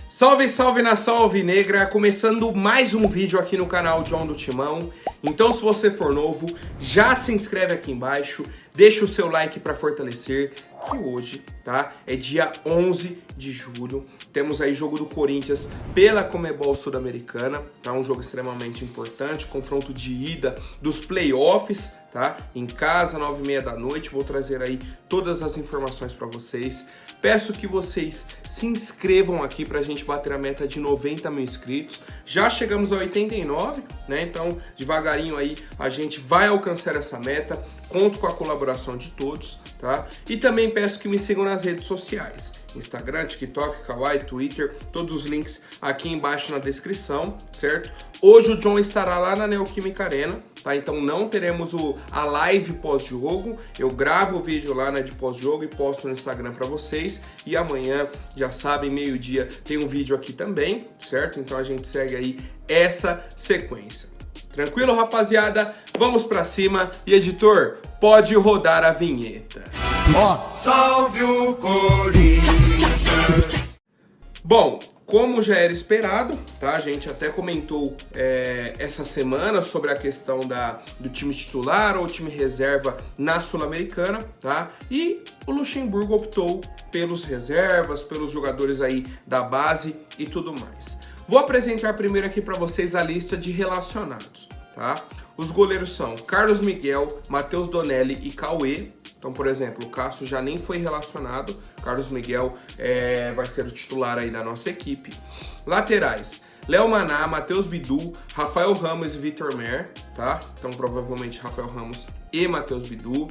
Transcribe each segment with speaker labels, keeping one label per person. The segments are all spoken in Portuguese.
Speaker 1: Salve, salve nação alvinegra, começando mais um vídeo aqui no canal John do Timão. Então se você for novo, já se inscreve aqui embaixo, deixa o seu like para fortalecer, que hoje, tá, é dia 11 de julho, temos aí jogo do Corinthians pela Conmebol Sul-Americana, tá, um jogo extremamente importante, confronto de ida dos playoffs, tá, em casa, 9h30 da noite, vou trazer aí todas as informações para vocês. Peço que vocês se inscrevam aqui pra gente bater a meta de 90 mil inscritos. Já chegamos a 89, né? Então, devagarinho aí a gente vai alcançar essa meta. Conto com a colaboração de todos, tá? E também peço que me sigam nas redes sociais. Instagram, TikTok, Kawaii, Twitter, todos os links aqui embaixo na descrição, certo? Hoje o John estará lá na Neoquímica Arena, tá? Então não teremos a live pós-jogo, eu gravo o vídeo lá, né, de pós-jogo e posto no Instagram para vocês. E amanhã, já sabem, meio-dia tem um vídeo aqui também, certo? Então a gente segue aí essa sequência. Tranquilo, rapaziada? Vamos pra cima. E editor, pode rodar a vinheta.
Speaker 2: Ó, salve o Corinthians!
Speaker 1: Bom, como já era esperado, tá? A gente até comentou essa semana sobre a questão do time titular ou time reserva na Sul-Americana, tá? E o Luxemburgo optou pelos reservas, pelos jogadores aí da base e tudo mais. Vou apresentar primeiro aqui para vocês a lista de relacionados, tá? Os goleiros são Carlos Miguel, Matheus Donelli e Cauê. Então, por exemplo, o Cássio já nem foi relacionado, Carlos Miguel vai ser o titular aí da nossa equipe. Laterais, Léo Maná, Matheus Bidu, Rafael Ramos e Vitor Mer, tá? Então, provavelmente Rafael Ramos e Matheus Bidu.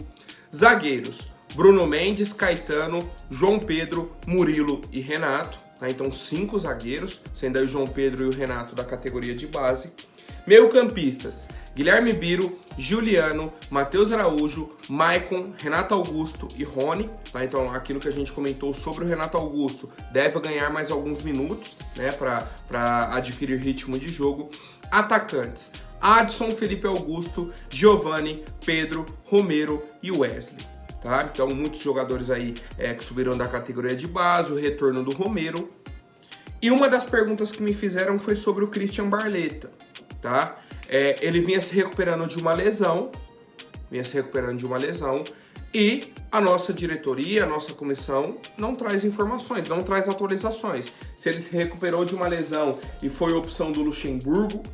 Speaker 1: Zagueiros, Bruno Mendes, Caetano, João Pedro, Murilo e Renato. Tá? Então, 5 zagueiros, sendo aí o João Pedro e o Renato da categoria de base. Meio-campistas, Guilherme Biro, Juliano, Matheus Araújo, Maicon, Renato Augusto e Rony. Tá? Então, aquilo que a gente comentou sobre o Renato Augusto deve ganhar mais alguns minutos, né, para adquirir ritmo de jogo. Atacantes, Adson, Felipe Augusto, Giovani, Pedro, Romero e Wesley. Tá? Então, muitos jogadores aí que subiram da categoria de base, o retorno do Romero. E uma das perguntas que me fizeram foi sobre o Christian Barletta, tá? Ele vinha se recuperando de uma lesão, e a nossa diretoria, a nossa comissão não traz informações, não traz atualizações. Se ele se recuperou de uma lesão e foi opção do Luxemburgo,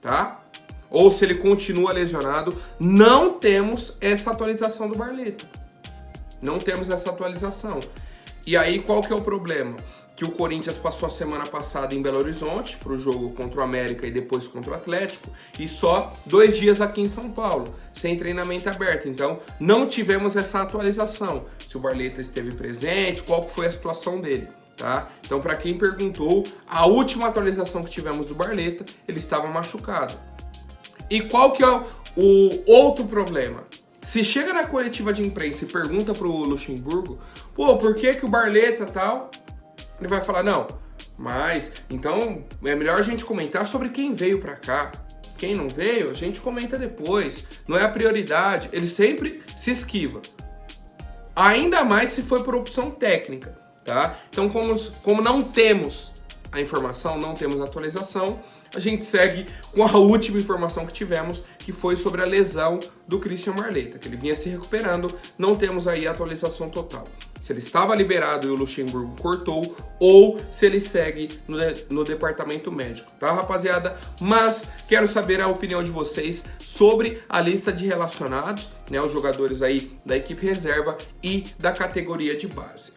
Speaker 1: tá? Ou se ele continua lesionado, não temos essa atualização do Barletta. Não temos essa atualização. E aí, qual que é o problema? Que o Corinthians passou a semana passada em Belo Horizonte para o jogo contra o América e depois contra o Atlético, e só 2 dias aqui em São Paulo, sem treinamento aberto. Então, não tivemos essa atualização. Se o Barletta esteve presente, qual foi a situação dele, tá? Então, para quem perguntou, a última atualização que tivemos do Barletta, ele estava machucado. E qual que é o outro problema? Se chega na coletiva de imprensa e pergunta pro Luxemburgo, pô, por que o Barletta tal? Ele vai falar, não, mas então é melhor a gente comentar sobre quem veio pra cá. Quem não veio, a gente comenta depois. Não é a prioridade. Ele sempre se ainda mais se for por opção técnica, tá? Então, como não temos a informação, não temos a atualização, a gente segue com a última informação que tivemos, que foi sobre a lesão do Christian Barletta, que ele vinha se recuperando, não temos aí a atualização total. Se ele estava liberado e o Luxemburgo cortou, ou se ele segue no departamento médico, tá, rapaziada? Mas quero saber a opinião de vocês sobre a lista de relacionados, né, os jogadores aí da equipe reserva e da categoria de base.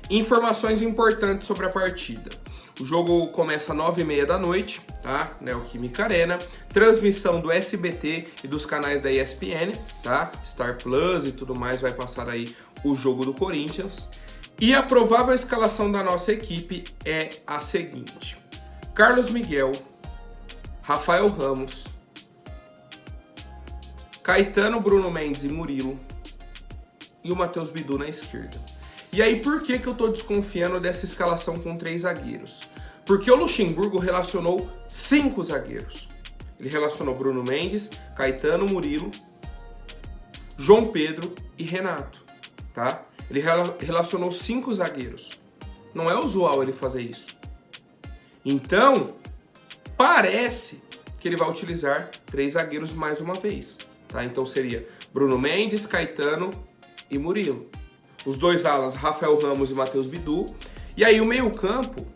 Speaker 1: Informações importantes sobre a partida. O jogo começa às 9h30 da noite, tá? Neoquímica Arena. Transmissão do SBT e dos canais da ESPN, tá? Star Plus e tudo mais vai passar aí o jogo do Corinthians. E a provável escalação da nossa equipe é a seguinte: Carlos Miguel, Rafael Ramos, Caetano, Bruno Mendes e Murilo e o Matheus Bidu na esquerda. E aí, por que eu tô desconfiando dessa escalação com 3 zagueiros? Porque o Luxemburgo relacionou 5 zagueiros. Ele relacionou Bruno Mendes, Caetano, Murilo, João Pedro e Renato, tá? Ele relacionou 5 zagueiros. Não é usual ele fazer isso. Então, parece que ele vai utilizar 3 zagueiros mais uma vez. Tá? Então seria Bruno Mendes, Caetano e Murilo. Os 2 alas, Rafael Ramos e Matheus Bidu. E aí o meio-campo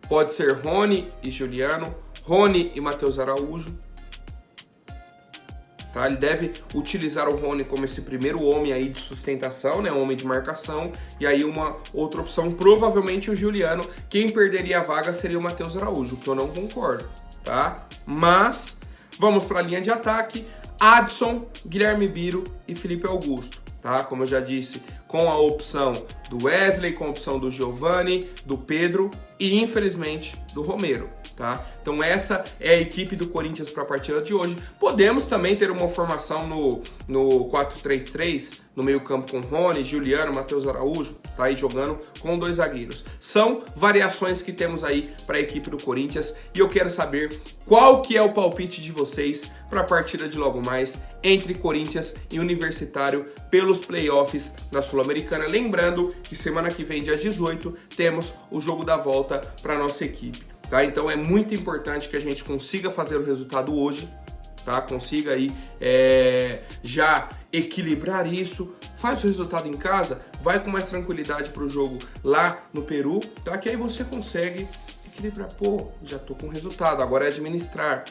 Speaker 1: pode ser Rony e Juliano, Rony e Matheus Araújo. Tá? Ele deve utilizar o Rony como esse primeiro homem aí de sustentação, né? Homem de marcação. E aí uma outra opção, provavelmente o Juliano. Quem perderia a vaga seria o Matheus Araújo, que eu não concordo, tá? Mas vamos para a linha de ataque. Adson, Guilherme Biro e Felipe Augusto, tá? Como eu já disse, com a opção do Wesley, com a opção do Giovani, do Pedro e, infelizmente, do Romero, tá? Então essa é a equipe do Corinthians para a partida de hoje. Podemos também ter uma formação no 4-3-3, no meio campo com Rony, Juliano, Matheus Araújo, tá aí jogando com 2 zagueiros. São variações que temos aí para a equipe do Corinthians e eu quero saber qual que é o palpite de vocês para a partida de logo mais entre Corinthians e Universitário pelos playoffs da Sul-Americana. Lembrando que semana que vem, dia 18, temos o jogo da volta para nossa equipe. Tá? Então é muito importante que a gente consiga fazer o resultado hoje, tá? Consiga aí já equilibrar isso, faz o resultado em casa, vai com mais tranquilidade para o jogo lá no Peru, tá? Que aí você consegue equilibrar. Pô, já tô com o resultado, agora é administrar.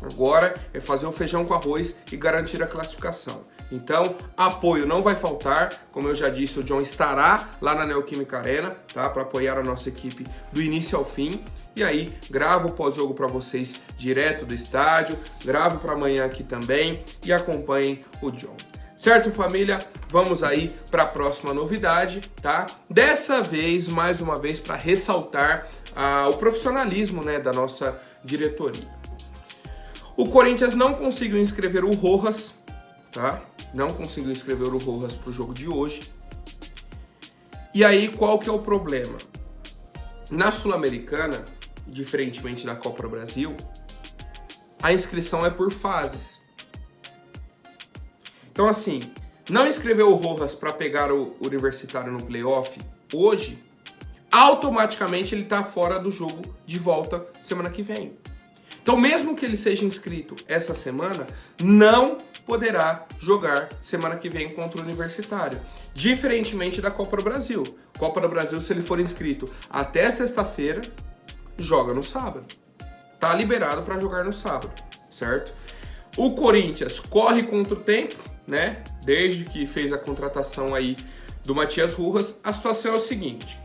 Speaker 1: Agora é fazer o feijão com arroz e garantir a classificação. Então, apoio não vai faltar. Como eu já disse, o John estará lá na Neoquímica Arena, tá? Para apoiar a nossa equipe do início ao fim. E aí, gravo o pós-jogo para vocês direto do estádio, gravo para amanhã aqui também e acompanhem o John. Certo, família? Vamos aí para a próxima novidade, tá? Dessa vez, mais uma vez, para ressaltar o profissionalismo, né, da nossa diretoria. O Corinthians não conseguiu inscrever o Rojas, tá? Não conseguiu inscrever o Rojas para o jogo de hoje. E aí, qual que é o problema? Na Sul-Americana, diferentemente da Copa do Brasil, a inscrição é por fases. Então, assim, não inscreveu o Rojas para pegar o Universitário no playoff hoje, automaticamente ele está fora do jogo de volta semana que vem. Então, mesmo que ele seja inscrito essa semana, não poderá jogar semana que vem contra o Universitário. Diferentemente da Copa do Brasil. Copa do Brasil, se ele for inscrito até sexta-feira, joga no sábado. Tá liberado para jogar no sábado, certo? O Corinthians corre contra o tempo, né? Desde que fez a contratação aí do Matias Rojas, a situação é o seguinte.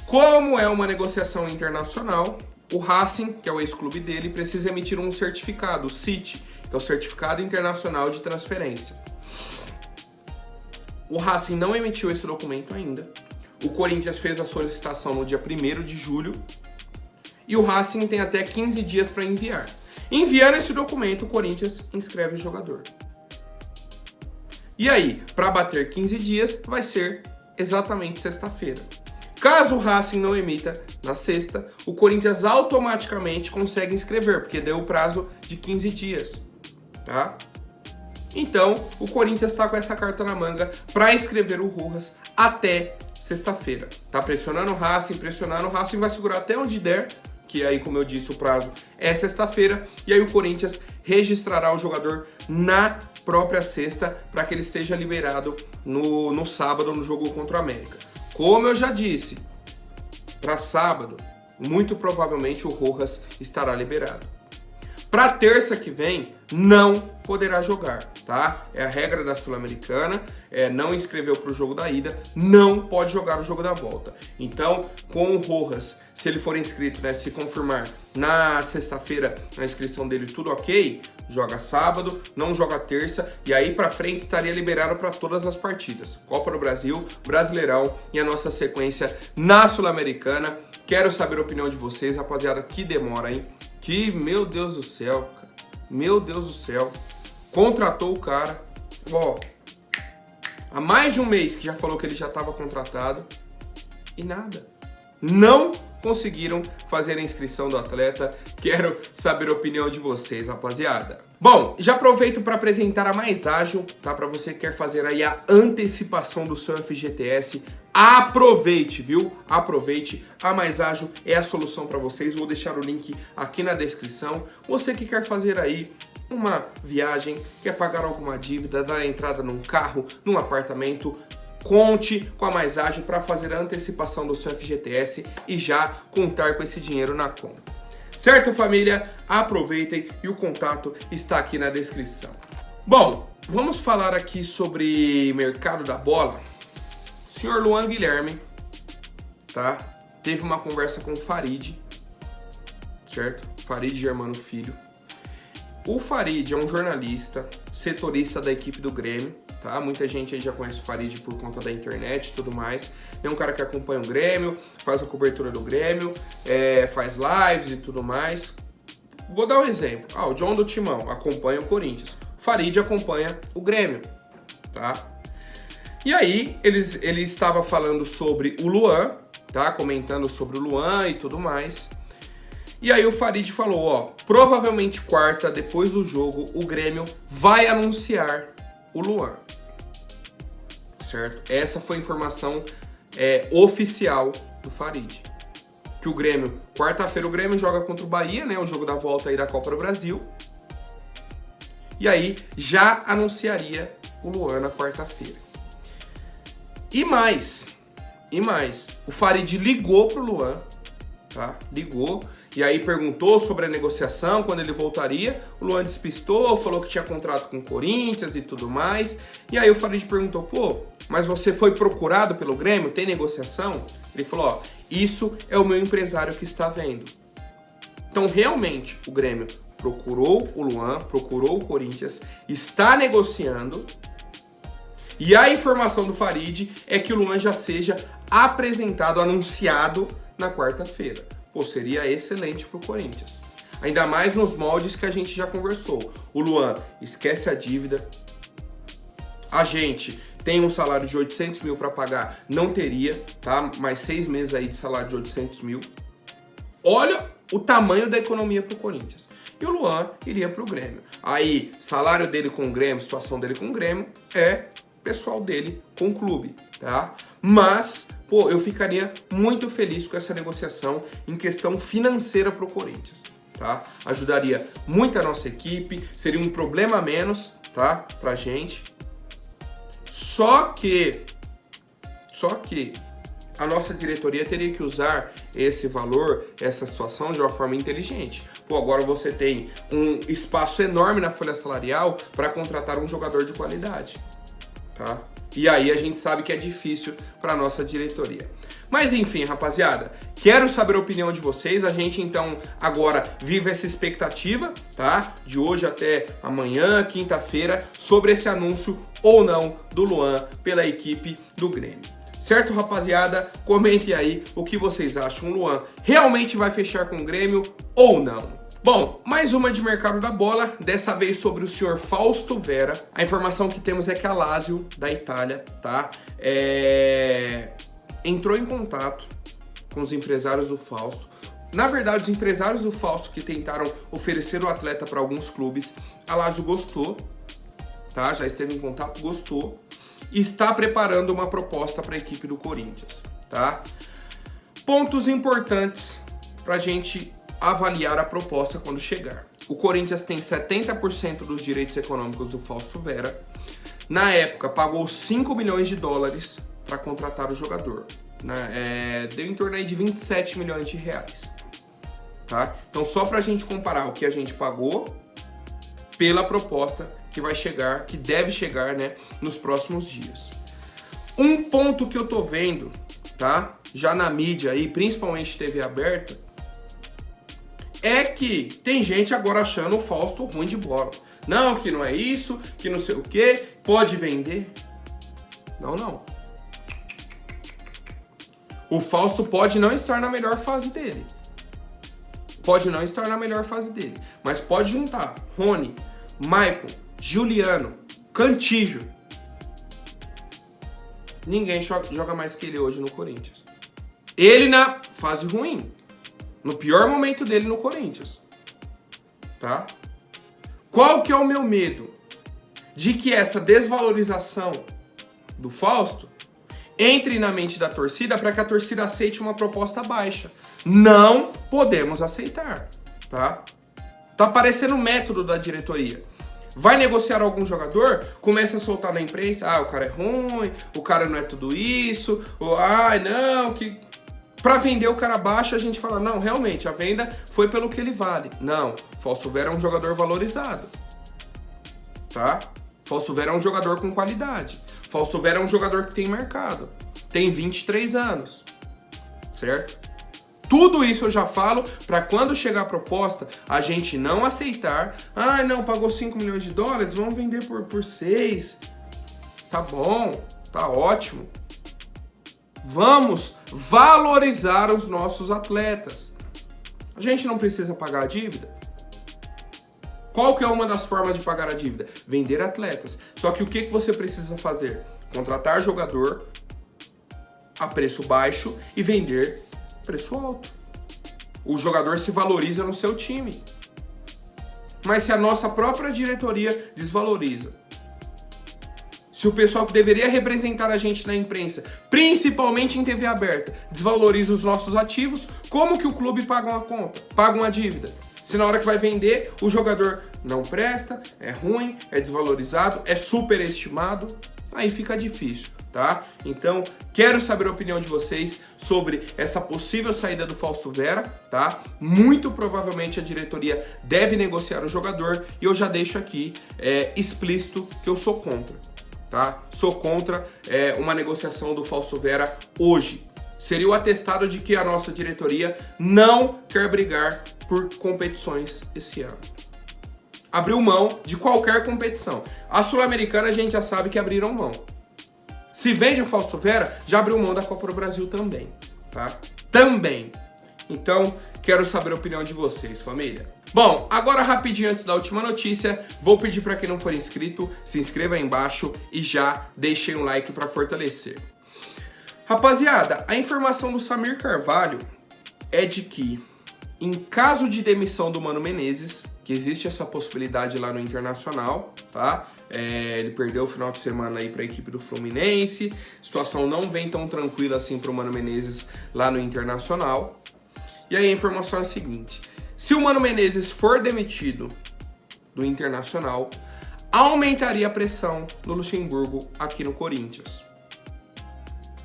Speaker 1: Como é uma negociação internacional, o Racing, que é o ex-clube dele, precisa emitir um certificado, o CIT, que é o Certificado Internacional de Transferência. O Racing não emitiu esse documento ainda. O Corinthians fez a solicitação no dia 1º de julho e o Racing tem até 15 dias para enviar. Enviando esse documento, o Corinthians inscreve o jogador. E aí, para bater 15 dias, vai ser exatamente sexta-feira. Caso o Racing não emita na sexta, o Corinthians automaticamente consegue inscrever, porque deu o prazo de 15 dias, tá? Então, o Corinthians está com essa carta na manga para inscrever o Rojas até sexta-feira. Tá pressionando o Racing, vai segurar até onde der, que aí, como eu disse, o prazo é sexta-feira, e aí o Corinthians registrará o jogador na própria sexta para que ele esteja liberado no sábado no jogo contra o América. Como eu já disse, para sábado, muito provavelmente o Rojas estará liberado. Para terça que vem, não poderá jogar, tá? É a regra da Sul-Americana, não inscreveu para o jogo da ida, não pode jogar o jogo da volta. Então, com o Rojas, se ele for inscrito, né, se confirmar na sexta-feira a inscrição dele tudo ok, joga sábado, não joga terça, e aí para frente estaria liberado para todas as partidas. Copa do Brasil, Brasileirão e a nossa sequência na Sul-Americana. Quero saber a opinião de vocês, rapaziada, que demora, hein? Que, meu Deus do céu, cara. Meu Deus do céu. Contratou o cara, ó, há mais de um mês que já falou que ele já estava contratado e nada. Não conseguiram fazer a inscrição do atleta. Quero saber a opinião de vocês, rapaziada. Bom, já aproveito para apresentar a Mais Ágil, tá? Para você que quer fazer aí a antecipação do seu FGTS aproveite, viu? Aproveite. A Mais Ágil é a solução para vocês. Vou deixar o link aqui na descrição. Você que quer fazer aí uma viagem, quer pagar alguma dívida, dar entrada num carro, num apartamento, conte com a Mais Ágil para fazer a antecipação do seu FGTS e já contar com esse dinheiro na conta. Certo, família? Aproveitem e o contato está aqui na descrição. Bom, vamos falar aqui sobre mercado da bola. O senhor Luan Guilherme, tá? Teve uma conversa com o Farid, certo? Farid Germano Filho. O Farid é um jornalista, setorista da equipe do Grêmio, tá? Muita gente aí já conhece o Farid por conta da internet e tudo mais. É um cara que acompanha o Grêmio, faz a cobertura do Grêmio, faz lives e tudo mais. Vou dar um exemplo. O John do Timão acompanha o Corinthians. O Farid acompanha o Grêmio, tá? E aí, ele estava falando sobre o Luan, tá? Comentando sobre o Luan e tudo mais. E aí o Farid falou, provavelmente quarta, depois do jogo, o Grêmio vai anunciar o Luan. Certo? Essa foi a informação oficial do Farid. Que o Grêmio, quarta-feira o Grêmio joga contra o Bahia, né? O jogo da volta aí da Copa do Brasil. E aí já anunciaria o Luan na quarta-feira. E mais, o Farid ligou pro Luan, tá? Ligou, e aí perguntou sobre a negociação, quando ele voltaria. O Luan despistou, falou que tinha contrato com o Corinthians e tudo mais. E aí o Farid perguntou, mas você foi procurado pelo Grêmio? Tem negociação? Ele falou, isso é o meu empresário que está vendo. Então, realmente, o Grêmio procurou o Luan, procurou o Corinthians, está negociando. E a informação do Farid é que o Luan já seja apresentado, anunciado na quarta-feira. Seria excelente pro Corinthians. Ainda mais nos moldes que a gente já conversou. O Luan esquece a dívida. A gente tem um salário de 800 mil para pagar, não teria, tá? Mais 6 meses aí de salário de 800 mil. Olha o tamanho da economia pro Corinthians. E o Luan iria pro Grêmio. Aí, salário dele com o Grêmio, situação dele com o Grêmio, pessoal dele com o clube, tá? Mas, eu ficaria muito feliz com essa negociação em questão financeira pro Corinthians, tá? Ajudaria muito a nossa equipe, seria um problema a menos, tá? Pra gente. Só que a nossa diretoria teria que usar esse valor, essa situação de uma forma inteligente. Agora você tem um espaço enorme na folha salarial para contratar um jogador de qualidade, tá? E aí a gente sabe que é difícil para nossa diretoria. Mas enfim, rapaziada, quero saber a opinião de vocês. A gente então agora vive essa expectativa, tá? De hoje até amanhã, quinta-feira, sobre esse anúncio ou não do Luan pela equipe do Grêmio. Certo, rapaziada? Comentem aí o que vocês acham. O Luan realmente vai fechar com o Grêmio ou não? Bom, mais uma de mercado da bola, dessa vez sobre o senhor Fausto Vera. A informação que temos é que a Lazio, da Itália, tá? Entrou em contato com os empresários do Fausto. Na verdade, os empresários do Fausto que tentaram oferecer o atleta para alguns clubes, a Lazio gostou, tá? Já esteve em contato, gostou. E está preparando uma proposta para a equipe do Corinthians, tá? Pontos importantes para a gente avaliar a proposta quando chegar. O Corinthians tem 70% dos direitos econômicos do Fausto Vera. Na época, pagou 5 milhões de dólares para contratar o jogador. Deu em torno aí de 27 milhões de reais. Tá? Então, só para a gente comparar o que a gente pagou pela proposta que vai chegar, que deve chegar, né, nos próximos dias. Um ponto que eu tô vendo, tá? Já na mídia aí, principalmente TV aberta, é que tem gente agora achando o Fausto ruim de bola. Não, que não é isso, que não sei o que, pode vender. Não. O Fausto pode não estar na melhor fase dele. Mas pode juntar Rony, Maicon, Juliano, Cantillo. Ninguém joga mais que ele hoje no Corinthians. Ele na fase ruim. No pior momento dele no Corinthians. Tá? Qual que é o meu medo? De que essa desvalorização do Fausto entre na mente da torcida para que a torcida aceite uma proposta baixa. Não podemos aceitar, tá? Tá parecendo o método da diretoria. Vai negociar algum jogador, começa a soltar na imprensa, o cara é ruim, o cara não é tudo isso, que... Pra vender o cara baixo, a gente fala, não, realmente, a venda foi pelo que ele vale. Não, Fausto Vera é um jogador valorizado, tá? Fausto Vera é um jogador com qualidade. Fausto Vera é um jogador que tem mercado. Tem 23 anos, certo? Tudo isso eu já falo para quando chegar a proposta, a gente não aceitar. Não, pagou 5 milhões de dólares, vamos vender por 6. Tá bom, tá ótimo. Vamos valorizar os nossos atletas. A gente não precisa pagar a dívida. Qual que é uma das formas de pagar a dívida? Vender atletas. Só que o que você precisa fazer? Contratar jogador a preço baixo e vender preço alto. O jogador se valoriza no seu time. Mas se a nossa própria diretoria desvaloriza, se o pessoal que deveria representar a gente na imprensa, principalmente em TV aberta, desvaloriza os nossos ativos, como que o clube paga uma conta? Paga uma dívida? Se na hora que vai vender, o jogador não presta, é ruim, é desvalorizado, é superestimado, aí fica difícil, tá? Então, quero saber a opinião de vocês sobre essa possível saída do Fausto Vera, tá? Muito provavelmente a diretoria deve negociar o jogador e eu já deixo aqui explícito que eu sou contra, tá? Sou contra uma negociação do Fausto Vera hoje. Seria o atestado de que a nossa diretoria não quer brigar por competições esse ano. Abriu mão de qualquer competição. A Sul-Americana a gente já sabe que abriram mão. Se vende o Fausto Vera, já abriu mão da Copa do Brasil também, tá? Também. Então, quero saber a opinião de vocês, família. Bom, agora rapidinho antes da última notícia, vou pedir para quem não for inscrito, se inscreva aí embaixo e já deixem um like para fortalecer. Rapaziada, a informação do Samir Carvalho é de que, em caso de demissão do Mano Menezes, que existe essa possibilidade lá no Internacional, tá? Ele perdeu o final de semana aí para a equipe do Fluminense, a situação não vem tão tranquila assim para o Mano Menezes lá no Internacional. E aí a informação é a seguinte: se o Mano Menezes for demitido do Internacional, aumentaria a pressão no Luxemburgo aqui no Corinthians.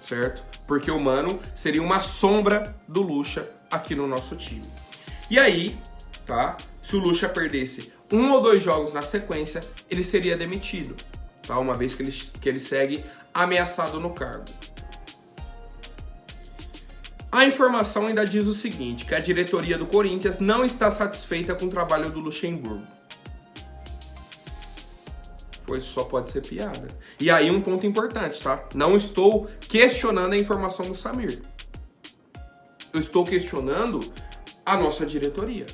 Speaker 1: Certo? Porque o Mano seria uma sombra do Lucha aqui no nosso time. E aí, tá? Se o Lucha perdesse 1 ou 2 jogos na sequência, ele seria demitido, tá? Uma vez que ele segue ameaçado no cargo. A informação ainda diz o seguinte, que a diretoria do Corinthians não está satisfeita com o trabalho do Luxemburgo. Pois só pode ser piada. E aí um ponto importante, tá? Não estou questionando a informação do Samir. Eu estou questionando a nossa diretoria.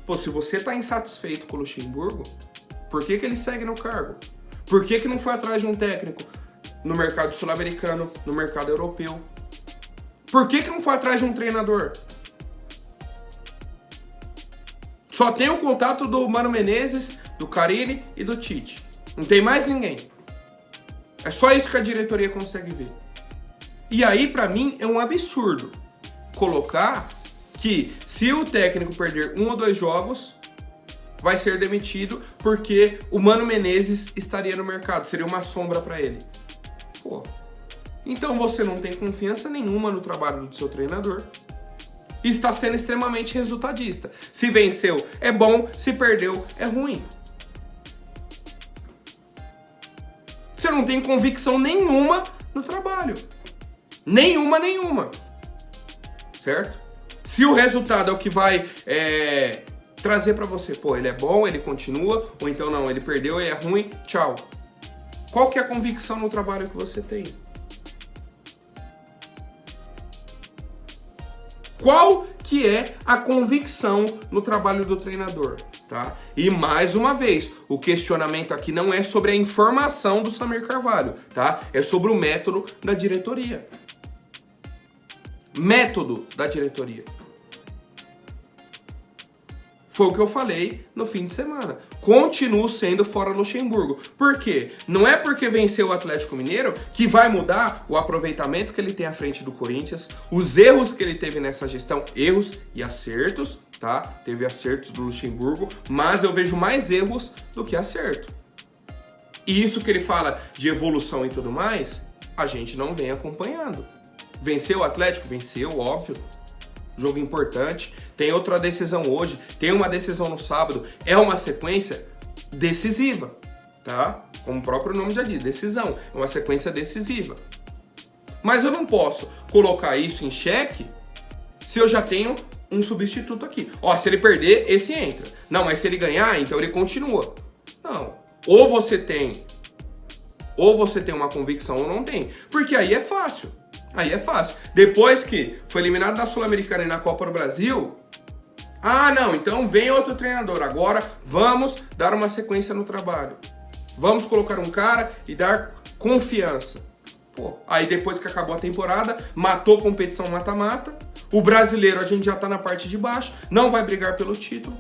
Speaker 1: Pô, se você tá insatisfeito com o Luxemburgo, por que ele segue no cargo? Por que não foi atrás de um técnico no mercado sul-americano, no mercado europeu? Por que não foi atrás de um treinador? Só tem o contato do Mano Menezes, do Carille e do Tite. Não tem mais ninguém. É só isso que a diretoria consegue ver. E aí, pra mim, é um absurdo colocar que se o técnico perder 1 ou 2 jogos, vai ser demitido porque o Mano Menezes estaria no mercado. Seria uma sombra pra ele. Pô. Então você não tem confiança nenhuma no trabalho do seu treinador. E está sendo extremamente resultadista. Se venceu, é bom. Se perdeu, é ruim. Você não tem convicção nenhuma no trabalho. Nenhuma. Certo? Se o resultado é o que vai trazer pra você, pô, ele é bom, ele continua, ou então não, ele perdeu e é ruim, tchau. Qual que é a convicção no trabalho que você tem? Qual que é a convicção no trabalho do treinador, tá? E mais uma vez, o questionamento aqui não é sobre a informação do Samir Carvalho, tá? É sobre o método da diretoria. Método da diretoria. Foi o que eu falei no fim de semana. Continuo sendo fora Luxemburgo. Por quê? Não é porque venceu o Atlético Mineiro que vai mudar o aproveitamento que ele tem à frente do Corinthians, os erros que ele teve nessa gestão, erros e acertos, tá? Teve acertos do Luxemburgo, mas eu vejo mais erros do que acerto. E isso que ele fala de evolução e tudo mais, a gente não vem acompanhando. Venceu o Atlético? Venceu, óbvio. Jogo importante. Tem outra decisão hoje, tem uma decisão no sábado. É uma sequência decisiva, tá? Como o próprio nome já diz, decisão. É uma sequência decisiva. Mas eu não posso colocar isso em xeque se eu já tenho um substituto aqui. Ó, se ele perder, esse entra. Não, mas se ele ganhar, então ele continua. Não. Ou você tem uma convicção ou não tem. Porque aí é fácil. Aí é fácil. Depois que foi eliminado da Sul-Americana e na Copa do Brasil, não, então vem outro treinador. Agora vamos dar uma sequência no trabalho. Vamos colocar um cara e dar confiança. Pô, aí depois que acabou a temporada, matou competição mata-mata. O brasileiro a gente já tá na parte de baixo, não vai brigar pelo título.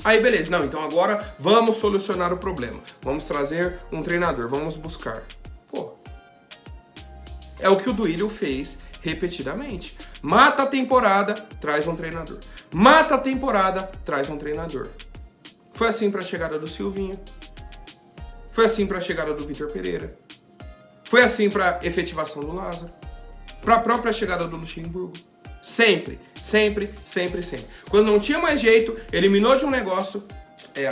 Speaker 1: Aí beleza, não, então agora vamos solucionar o problema. Vamos trazer um treinador, vamos buscar. Pô, é o que o Duílio fez repetidamente. Mata a temporada, traz um treinador. Mata a temporada, traz um treinador. Foi assim para a chegada do Silvinho. Foi assim para a chegada do Vitor Pereira. Foi assim para a efetivação do Lázaro. Para a própria chegada do Luxemburgo. Sempre, sempre, sempre, sempre. Quando não tinha mais jeito, eliminou de um negócio,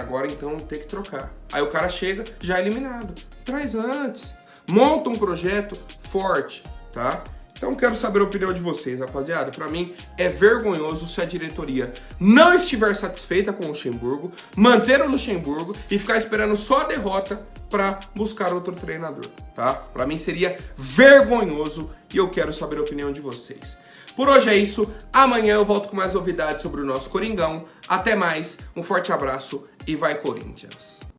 Speaker 1: agora então tem que trocar. Aí o cara chega, já eliminado. Traz antes. Monta um projeto forte, tá? Então quero saber a opinião de vocês, rapaziada. Pra mim é vergonhoso se a diretoria não estiver satisfeita com o Luxemburgo, manter o Luxemburgo e ficar esperando só a derrota para buscar outro treinador, tá? Pra mim seria vergonhoso e eu quero saber a opinião de vocês. Por hoje é isso. Amanhã eu volto com mais novidades sobre o nosso Coringão. Até mais, um forte abraço e vai Corinthians!